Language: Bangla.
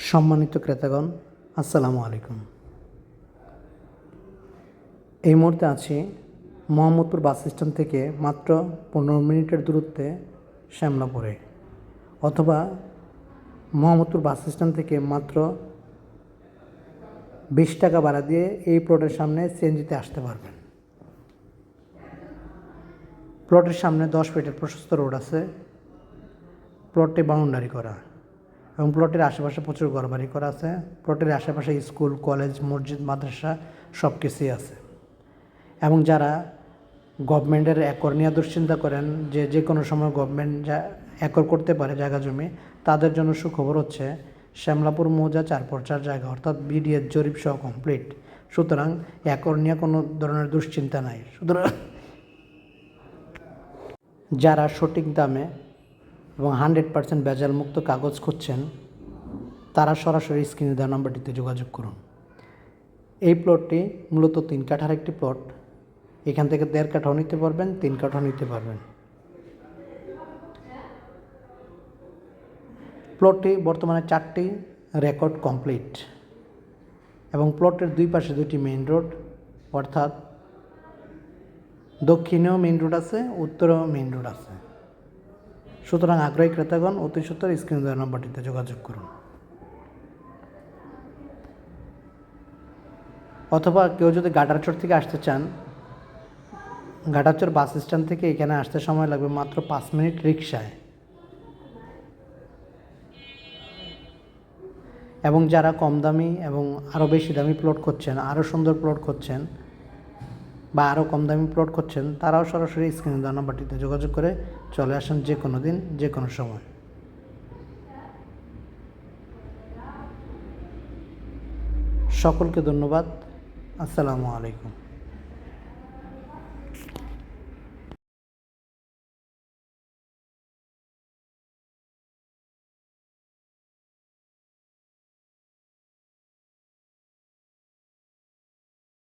সম্মানিত ক্রেতাগণ, আসসালামু আলাইকুম। এই মুহূর্তে আছি মোহাম্মদপুর বাস স্ট্যান্ড থেকে মাত্র 15 মিনিটের দূরত্বে শ্যামলাপুরে, অথবা মোহাম্মদপুর বাস স্ট্যান্ড থেকে মাত্র 20 টাকা ভাড়া দিয়ে এই প্লটের সামনে সিএনজিতে আসতে পারবেন। প্লটের সামনে 10 ফিটের প্রশস্ত রোড আছে। প্লটটি বাউন্ডারি করা এবং প্লটের আশেপাশে প্রচুর ঘরবাড়ি করা আছে। প্লটের আশেপাশে স্কুল, কলেজ, মসজিদ, মাদ্রাসা সব কিছুই আছে। এবং যারা গভর্নমেন্টের একর নিয়ে দুশ্চিন্তা করেন যে কোনো সময় গভর্নমেন্ট যা একর করতে পারে জায়গা জমি, তাদের জন্য সুখবর হচ্ছে শ্যামলাপুর মৌজা 4/4 জায়গা, অর্থাৎ বিডিএস জরিপ সহ কমপ্লিট। সুতরাং একর নিয়ে কোনো ধরনের দুশ্চিন্তা নাই। সুতরাং যারা সঠিক দামে এবং 100% ভেজালমুক্ত কাগজ খুঁজছেন, তারা সরাসরি স্ক্রিনে দেওয়া নম্বরটিতে যোগাযোগ করুন। এই প্লটটি মূলত 3 কাঠার একটি প্লট। এখান থেকে 1.5 কাঠাও নিতে পারবেন, 3 কাঠাও নিতে পারবেন। প্লটটি বর্তমানে 4টি রেকর্ড কমপ্লিট এবং প্লটের দুই পাশে 2টি মেইন রোড, অর্থাৎ দক্ষিণেও মেইন রোড আছে, উত্তরেও মেইন রোড আছে। সুতরাং আগ্রহী ক্রেতাগণ অতি সত্বর স্ক্রিনে দেওয়া নম্বরটিতে যোগাযোগ করুন। অথবা কেউ যদি গাটারচর থেকে আসতে চান, গাটারচর বাস স্ট্যান্ড থেকে এখানে আসতে সময় লাগবে মাত্র 5 মিনিট রিকশায়। এবং যারা কম দামি এবং আরও বেশি দামি প্লট করছেন, আরও সুন্দর প্লট করছেন বা আরও কম দামি প্লট করছেন, তারাও সরাসরি স্ক্রিনে দেওয়া নাম্বারটিতে যোগাযোগ করে চলে আসেন যে কোনো দিন, যে কোনো সময়। সকলকে ধন্যবাদ। আসসালামু আলাইকুম।